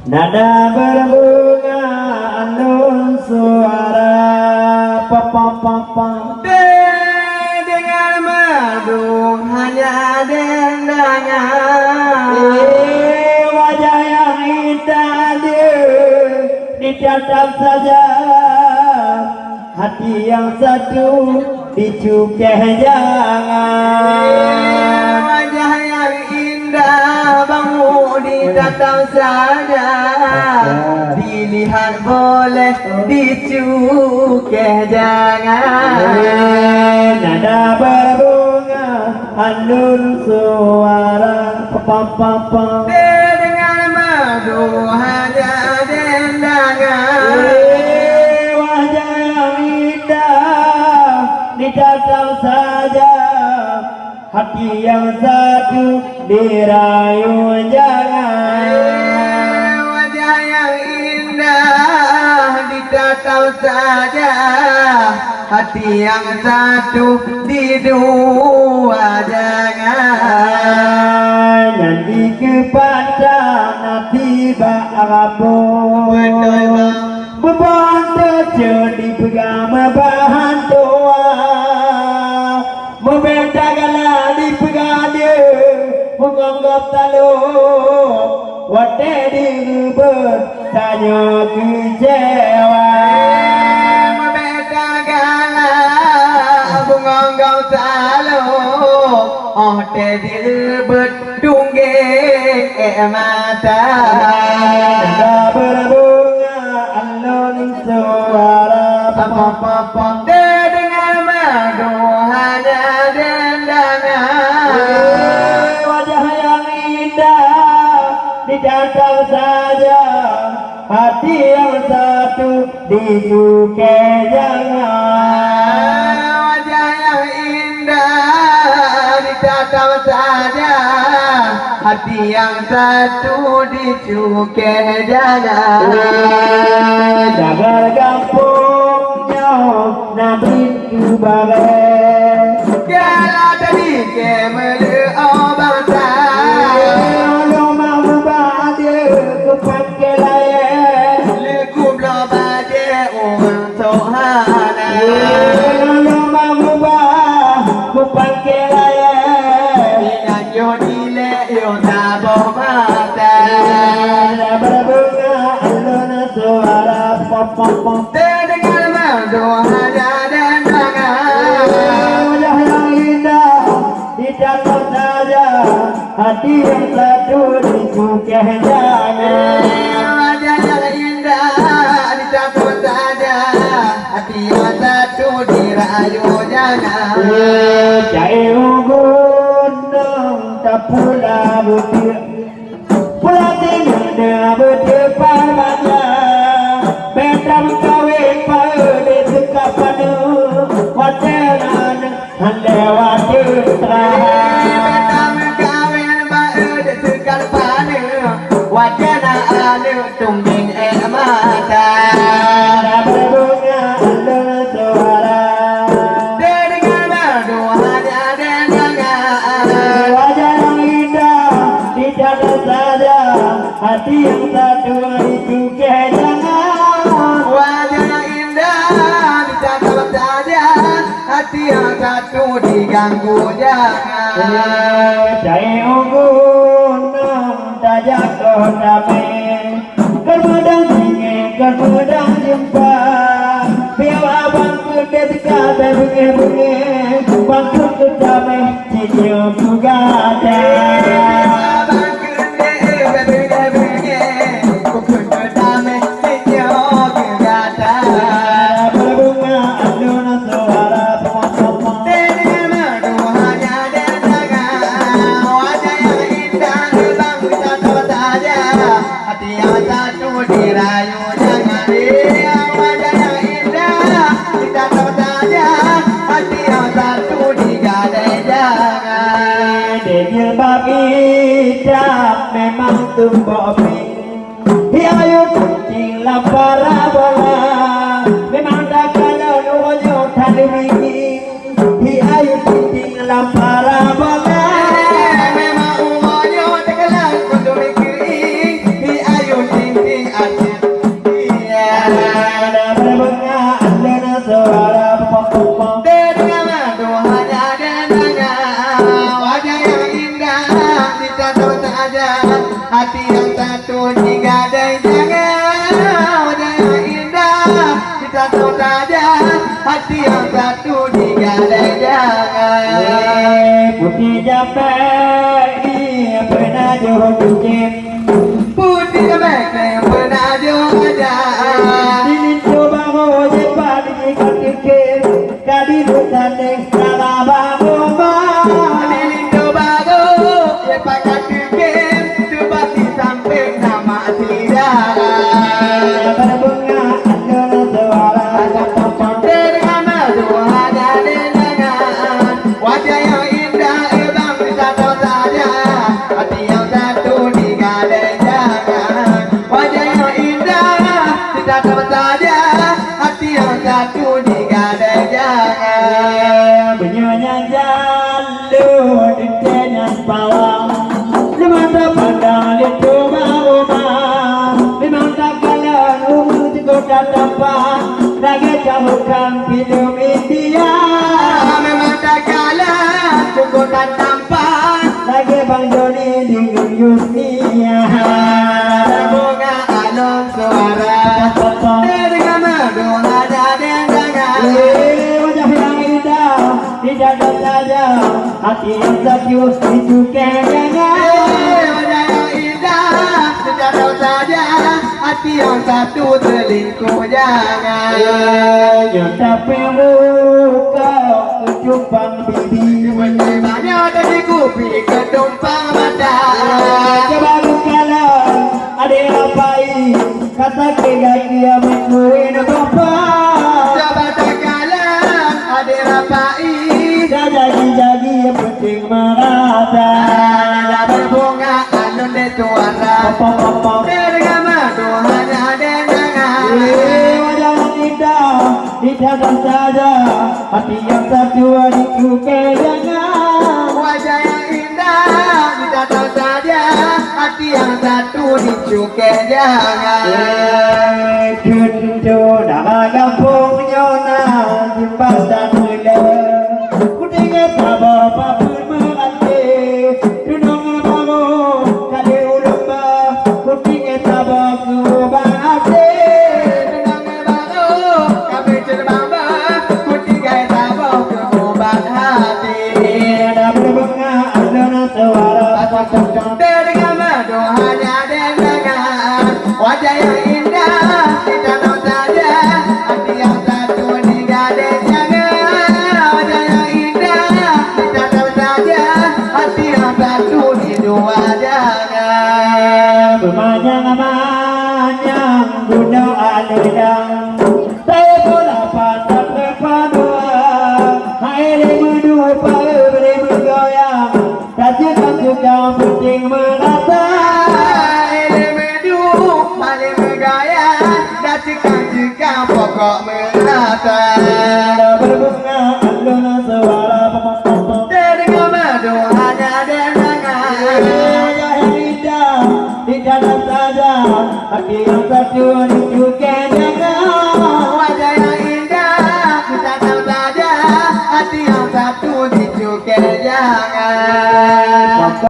Nada berbunga alun suara papa dengan merdu hanya dendangan. Wajah yang indah dia ditatap saja, hati yang satu dicukeh jangan. Wajah yang indah bangun ditatap saja, dilihat boleh dicukeh jangan. Nada berbunga alun suara papa Dengan madu hanya dendangan. wajah yang indah ditatap saja, hati yang satu dirayu jangan. Wajah yang indah ditatap saja, hati yang satu di dua jangan. Nanti kepada nanti ba'abun Bebantu jadi pegang bahan doa, membentanglah dipegang dia, menganggap taluk wate diribet tanya kecewa. Membentanglah menganggap taluk wate diribet tunggeng mata. Nada berbunga alun suara papa Dengan madu hanya dendangan. wajah yang indah ditatap saja, hati yang satu disukai jangan. Wajah yang indah ditatap saja, hati yang satu dicukai jangan. Jagar kampungnya nabi kubagai, Kalau tadi kemele obata, kalau mau bahagia kepakai layan, leku blobade untuk hana. kalau mau bahagia kepakai layan. Ingat yo dile yo tabo mata. Nada berbunga alun suara papa Dengan madu hanya dendangan. wajah yang indah ditatap saja, hati yang satu disukai jangan. Wajah yang indah ditatap saja, hati yang satu dirayu jangan. Cai gunung tak pula butir, pula tinggal berdepan baca, betam kawin pada sekap pada wajanan lewat terang. Betam kawin bae dekat pada wajana anu tungging mata. Nada berbunga alun suara, Dengan madu hanya dendangan. wajah yang indah ditatap saja, hati yang satu disukai jangan. Wajah yang indah ditatap saja, hati yang satu diganggu jangan. Cai gunung tak jatuh damai, kemudian singe kemudian jumpa, biar abang kuda dekat bunga bangku kedamai cium juga ada. Abang kene bebe kukun pertama senyum kegata. Berbunga alun suara papa Dengan madu hanya dendangan. Wajah yang indah bang ditatap saja, hati yang satu dirayu jangan. Wajah yang indah ditatap saja, hati yang satu digadai jangan. Degil babi cap memang tumbok pink, hiayu kucing lapar bola, memang tak kalau nujo tadi wingi, hiayu kucing lapar bola. Memang umurnya tenggelam untuk mikir yang satu digadai jangan. Wajah yang indah di satu saja, hati yang satu digadai jangan. Putih jambai yang pernah johor kucing, Putih jambai yang pernah johor Dilin Tobago jepat diikat kikir, kadi dutandeng salah bangoma. Dilin Tobago jepat kikir, coba di samping nama tidak. Berbunga adalah suara Dengan madu ada dengangan, wajah yang indah bang di satu saja, hati yang satu digadai jangan. Wajah yang indah di satu saja, hati yang satu digadai jangan. Bunyinya jalur di tenan pawang, lima tak pandang itu bangoma, lima tak kalah umur di kota tampang, lagi campurkan hidup India, Memang tak kalah cukup tak tampak, lagi Bang Joni dengan Yusnia. bunga alun suara dengan madu ada dengangan. Wajah yang indah di dada saja, hati yang sakit itu kenyangan. Wajah yang indah tidak tahu saja, hati yang satu selingkuh jangan. Yang tapi muka kecumpang bibi, Banyak dari kupi ketumpang mata. coba kalau ada apai kata dia menguin bapa. Coba tak kalah ada rapai, Jadi penting merata. berbunga alun de tuara. Dengan madu hanya dengangan. Wajah yang indah di dada saja, hati yang satu itu kenyangan. Wajah yang indah tidak tahu saja, hati yang satu dicukai jangan. Kunjo nama kampung nyona simpan dan mula, kutingat apa pun merati, dunong kamu kali ulumba, kutingat apa kubah hati. Dengan baru kami cerbamba, kutigai tabau kebubang hati. Ada berbunga ada suara. Dengan madu hanya dengangan, wajah yang indah tidak tahu saja, hati yang satu digadai jangan. Wajah yang indah tidak tahu saja, hati yang satu di dua jangan. Bermanyang-manyang gunung aludang, saya bola pantat berpaduan. Hai berdua beri bergoyang, tajuk-tajuk penting merata. Paling bergaya dan cikang-cikang pokok merata. Ada berbunga aluna suara pemotong. Dengan madu hanya dengangan. Wajah yang indah di dalam saja, hati yang satu